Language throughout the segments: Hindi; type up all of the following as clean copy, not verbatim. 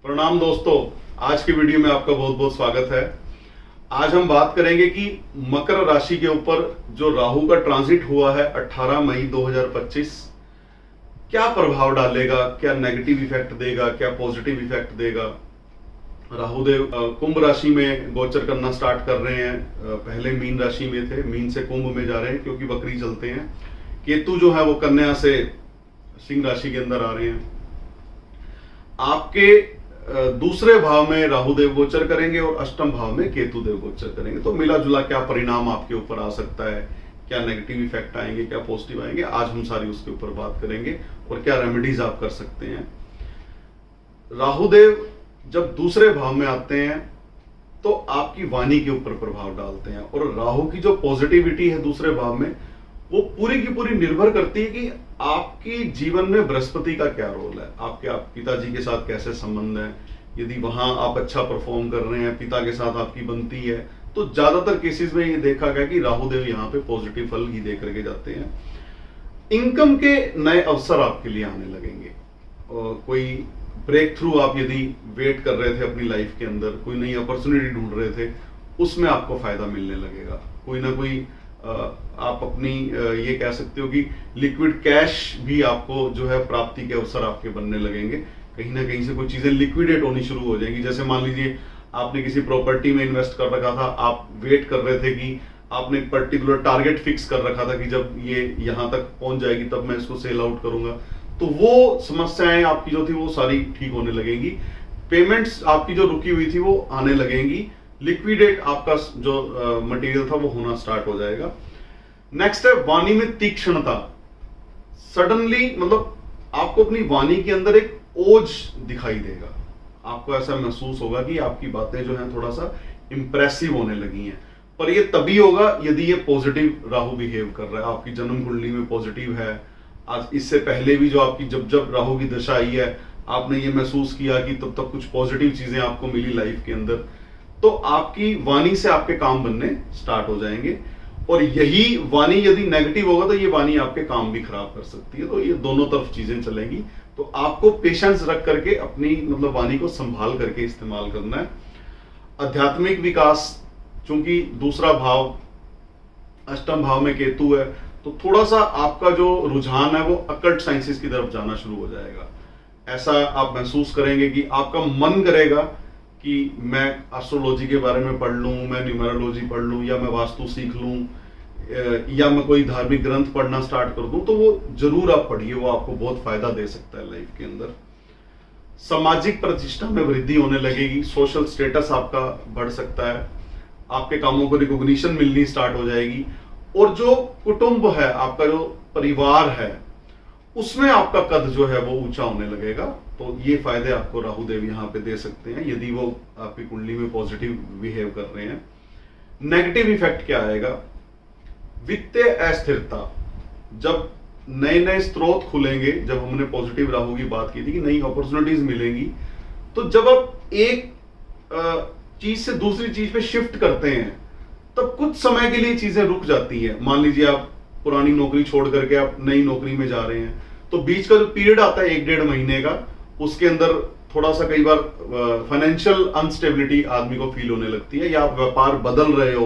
प्रणाम दोस्तों, आज की वीडियो में आपका बहुत बहुत स्वागत है। आज हम बात करेंगे कि मकर राशि के ऊपर जो राहु का ट्रांजिट हुआ है 18 मई 2025 क्या प्रभाव डालेगा, क्या नेगेटिव इफेक्ट देगा, क्या पॉजिटिव इफेक्ट देगा। राहु देव कुंभ राशि में गोचर करना स्टार्ट कर रहे हैं। पहले मीन राशि में थे, मीन से कुंभ में जा रहे हैं क्योंकि वक्री चलते हैं। केतु जो है वो कन्या से सिंह राशि के अंदर आ रहे हैं। आपके दूसरे भाव में राहु देव गोचर करेंगे और अष्टम भाव में केतु देव गोचर करेंगे। तो मिला जुला क्या परिणाम आपके ऊपर आ सकता है, क्या नेगेटिव इफेक्ट आएंगे, क्या पॉजिटिव आएंगे, आज हम सारी उसके ऊपर बात करेंगे और क्या रेमेडीज आप कर सकते हैं। राहु देव जब दूसरे भाव में आते हैं तो आपकी वाणी के ऊपर प्रभाव डालते हैं, और राहु की जो पॉजिटिविटी है दूसरे भाव में वो पूरी की पूरी निर्भर करती है कि आपकी जीवन में बृहस्पति का क्या रोल है, आपके पिताजी के साथ कैसे संबंध है। यदि वहां आप अच्छा परफॉर्म कर रहे हैं, पिता के साथ आपकी बनती है, तो ज्यादातर केसेस में ये देखा गया कि राहु देव यहाँ पे पॉजिटिव फल ही दे करके जाते हैं। इनकम के नए अवसर आपके लिए आने लगेंगे, और कोई ब्रेक थ्रू आप यदि वेट कर रहे थे अपनी लाइफ के अंदर, कोई नई अपॉर्चुनिटी ढूंढ रहे थे, उसमें आपको फायदा मिलने लगेगा। कोई ना कोई आप अपनी ये कह सकते हो कि लिक्विड कैश भी आपको जो है प्राप्ति के अवसर आपके बनने लगेंगे। कहीं ना कहीं से कोई चीजें लिक्विडेट होनी शुरू हो जाएंगी। जैसे मान लीजिए आपने किसी प्रॉपर्टी में इन्वेस्ट कर रखा था, आप वेट कर रहे थे कि आपने एक पर्टिकुलर टारगेट फिक्स कर रखा था कि जब ये यहां तक पहुंच जाएगी तब मैं इसको सेल आउट करूंगा, तो वो समस्याएं आपकी जो थी वो सारी ठीक होने लगेंगी। पेमेंट्स आपकी जो रुकी हुई थी वो आने लगेंगी। लिक्विडेट आपका जो मटेरियल था वो होना स्टार्ट हो जाएगा। नेक्स्ट है वाणी में तीक्ष्णता। सडनली मतलब आपको अपनी वाणी के अंदर एक ओज दिखाई देगा। आपको ऐसा महसूस होगा कि आपकी बातें जो हैं थोड़ा सा इंप्रेसिव होने लगी हैं, पर ये तभी होगा यदि ये पॉजिटिव राहु बिहेव कर रहा है, आपकी जन्म कुंडली में पॉजिटिव है। आज इससे पहले भी जो आपकी जब राहु की दशा आई है, आपने ये महसूस किया कि तब तक कुछ पॉजिटिव चीजें आपको मिली लाइफ के अंदर, तो आपकी वाणी से आपके काम बनने स्टार्ट हो जाएंगे। और यही वाणी यदि नेगेटिव होगा तो ये वाणी आपके काम भी खराब कर सकती है। तो ये दोनों तरफ चीजें चलेंगी, तो आपको पेशेंस रख करके अपनी मतलब वाणी को संभाल करके इस्तेमाल करना है। आध्यात्मिक विकास, चूंकि दूसरा भाव अष्टम भाव में केतु है, तो थोड़ा सा आपका जो रुझान है वो अकल्ट साइंसेस की तरफ जाना शुरू हो जाएगा। ऐसा आप महसूस करेंगे कि आपका मन करेगा कि मैं एस्ट्रोलॉजी के बारे में पढ़ लूं, मैं न्यूमरोलॉजी पढ़ लूं, या मैं वास्तु सीख लूं, या मैं कोई धार्मिक ग्रंथ पढ़ना स्टार्ट कर दूं। तो वो जरूर आप पढ़िए, वो आपको बहुत फायदा दे सकता है लाइफ के अंदर। सामाजिक प्रतिष्ठा में वृद्धि होने लगेगी, सोशल स्टेटस आपका बढ़ सकता है, आपके कामों को रिकॉग्निशन मिलनी स्टार्ट हो जाएगी, और जो कुटुंब है, आपका जो परिवार है, उसमें आपका कद जो है वो ऊंचा होने लगेगा। तो ये फायदे आपको राहु देव यहाँ पे दे सकते हैं यदि वो आपकी कुंडली में पॉजिटिव बिहेव कर रहे हैं। नेगेटिव इफेक्ट क्या आएगा? वित्तीय अस्थिरता। जब नए नए स्रोत खुलेंगे, जब हमने पॉजिटिव राहु की बात की थी कि नई अपॉर्चुनिटीज मिलेंगी, तो जब आप एक चीज से दूसरी चीज पे शिफ्ट करते हैं तब कुछ समय के लिए चीजें रुक जाती हैं। मान लीजिए आप पुरानी नौकरी छोड़ करके आप नई नौकरी में जा रहे हैं, तो बीच का जो पीरियड आता है 1-1.5 महीने का, उसके अंदर थोड़ा सा कई बार फाइनेंशियल अनस्टेबिलिटी आदमी को फील होने लगती है, या आप व्यापार बदल रहे हो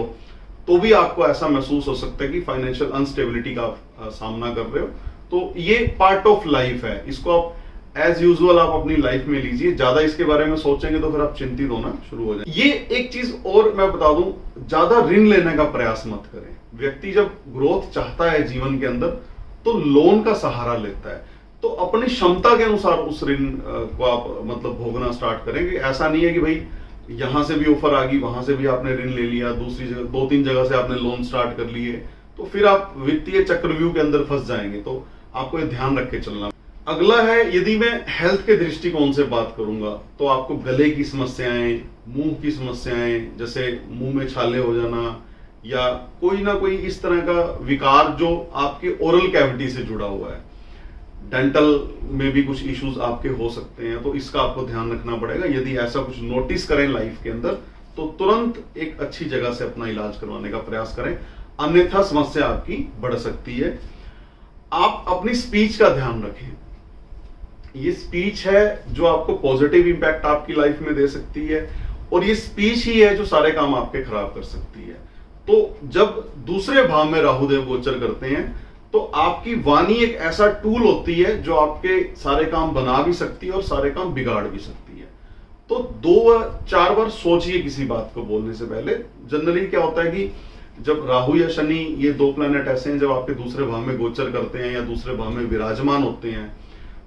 तो भी आपको ऐसा महसूस हो सकता है कि फाइनेंशियल अनस्टेबिलिटी का आप सामना कर रहे हो। तो ये पार्ट ऑफ लाइफ है, इसको आप एज यूजुअल आप अपनी लाइफ में लीजिए। ज्यादा इसके बारे में सोचेंगे तो फिर आप चिंतित होना शुरू हो जाएंगे। ये एक चीज और मैं बता दूं, ज्यादा ऋण लेने का प्रयास मत करें। व्यक्ति जब ग्रोथ चाहता है जीवन के अंदर तो लोन का सहारा लेता है, तो अपनी क्षमता के अनुसार उस ऋण को आप मतलब भोगना स्टार्ट करेंगे। ऐसा नहीं है कि भाई यहां से भी ऑफर आ गई, वहां से भी आपने ऋण ले लिया, दूसरी जगह 2-3 जगह से आपने लोन स्टार्ट कर लिए, तो फिर आप वित्तीय चक्रव्यूह के अंदर फंस जाएंगे। तो आपको ये ध्यान रख के चलना। अगला है, यदि मैं हेल्थ के दृष्टिकोण से बात करूंगा तो आपको गले की समस्याएं, मुंह की समस्याएं, जैसे मुंह में छाले हो जाना, या कोई ना कोई इस तरह का विकार जो आपके ओरल कैविटी से जुड़ा हुआ है, डेंटल में भी कुछ इश्यूज आपके हो सकते हैं, तो इसका आपको ध्यान रखना पड़ेगा। यदि ऐसा कुछ नोटिस करें लाइफ के अंदर तो तुरंत एक अच्छी जगह से अपना इलाज करवाने का प्रयास करें, अन्यथा समस्या आपकी बढ़ सकती है। आप अपनी स्पीच का ध्यान रखें। ये स्पीच है जो आपको पॉजिटिव इंपैक्ट आपकी लाइफ में दे सकती है, और ये स्पीच ही है जो सारे काम आपके खराब कर सकती है। तो जब दूसरे भाव में राहु देव गोचर करते हैं तो आपकी वाणी एक ऐसा टूल होती है जो आपके सारे काम बना भी सकती है और सारे काम बिगाड़ भी सकती है। तो 2-4 बार सोचिए किसी बात को बोलने से पहले। जनरली क्या होता है कि जब राहु या शनि, ये 2 प्लैनेट ऐसे हैं जब आपके दूसरे भाव में गोचर करते हैं या दूसरे भाव में विराजमान होते हैं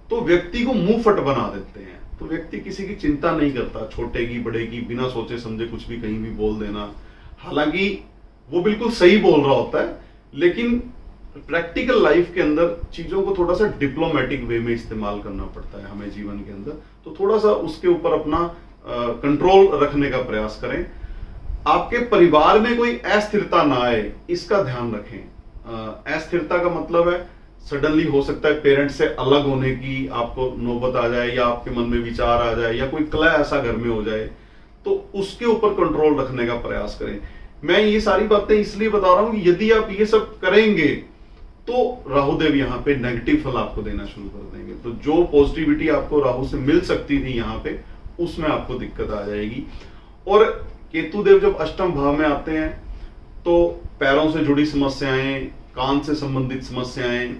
तो व्यक्ति को मुंह फट बना देते हैं। तो व्यक्ति किसी की चिंता नहीं करता, छोटे की बड़े की, बिना सोचे समझे कुछ भी कहीं भी बोल देना। हालांकि वो बिल्कुल सही बोल रहा होता है, लेकिन प्रैक्टिकल लाइफ के अंदर चीजों को थोड़ा सा डिप्लोमेटिक वे में इस्तेमाल करना पड़ता है हमें जीवन के अंदर। तो थोड़ा सा उसके ऊपर अपना कंट्रोल रखने का प्रयास करें। आपके परिवार में कोई अस्थिरता ना आए, इसका ध्यान रखें। अस्थिरता का मतलब है सडनली हो सकता है पेरेंट्स से अलग होने की आपको नौबत आ जाए, या आपके मन में विचार आ जाए, या कोई कलह ऐसा घर में हो जाए, तो उसके ऊपर कंट्रोल रखने का प्रयास करें। मैं ये सारी बातें इसलिए बता रहा हूं कि यदि आप ये सब करेंगे तो राहुदेव यहाँ पे नेगेटिव फल आपको देना शुरू कर देंगे। तो जो पॉजिटिविटी आपको राहु से मिल सकती थी यहाँ पे, उसमें आपको दिक्कत आ जाएगी। और केतु देव जब अष्टम भाव में आते हैं तो पैरों से जुड़ी समस्याएं, कान से संबंधित समस्याएं,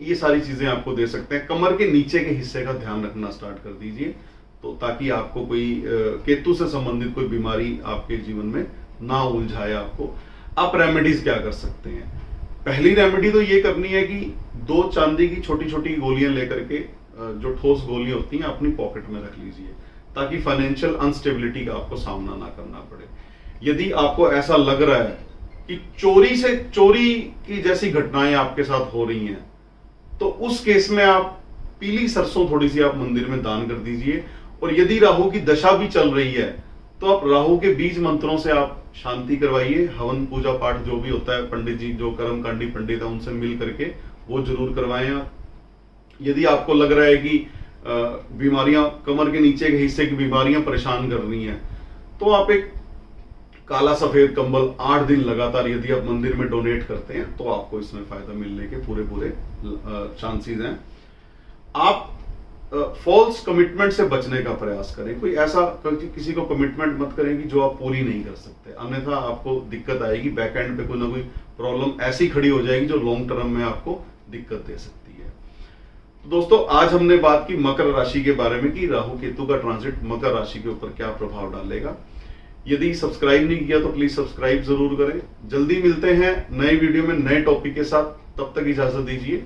ये सारी चीजें आपको दे सकते हैं। कमर के नीचे के हिस्से का ध्यान रखना स्टार्ट कर दीजिए, तो ताकि आपको कोई केतु से संबंधित कोई बीमारी आपके जीवन में ना उलझाए आपको। आप रेमेडीज क्या कर सकते हैं? पहली रेमेडी तो ये करनी है कि 2 चांदी की छोटी छोटी गोलियां लेकर के, जो ठोस गोलियां होती हैं, अपनी पॉकेट में रख लीजिए, ताकि फाइनेंशियल अनस्टेबिलिटी का आपको सामना ना करना पड़े। यदि आपको ऐसा लग रहा है कि चोरी की जैसी घटनाएं आपके साथ हो रही हैं, तो उस केस में आप पीली सरसों थोड़ी सी आप मंदिर में दान कर दीजिए। और यदि राहु की दशा भी चल रही है तो आप राहु के बीज मंत्रों से आप शांति करवाइए। हवन पूजा पाठ जो भी होता है, पंडित जी जो कर्मकांडी पंडित है उनसे मिल करके वो जरूर करवाएं आप। यदि आपको लग रहा है कि बीमारियां, कमर के नीचे के हिस्से की बीमारियां परेशान कर रही हैं, तो आप एक काला सफेद कंबल 8 दिन लगातार यदि आप मंदिर में डोनेट करते हैं तो आपको इसमें फायदा मिलने के पूरे चांसेस हैं। आप फॉल्स कमिटमेंट से बचने का प्रयास करें। कोई ऐसा किसी को कमिटमेंट मत करें कि जो आप पूरी नहीं कर सकते, अन्यथा आपको दिक्कत आएगी। बैक एंड पे कोई ना कोई प्रॉब्लम ऐसी खड़ी हो जाएगी जो लॉन्ग टर्म में आपको दिक्कत दे सकती है। तो दोस्तों, आज हमने बात की मकर राशि के बारे में कि राहु केतु का ट्रांजिट मकर राशि के ऊपर क्या प्रभाव डालेगा। यदि सब्सक्राइब नहीं किया तो प्लीज सब्सक्राइब जरूर करें। जल्दी मिलते हैं नए वीडियो में नए टॉपिक के साथ। तब तक इजाजत दीजिए।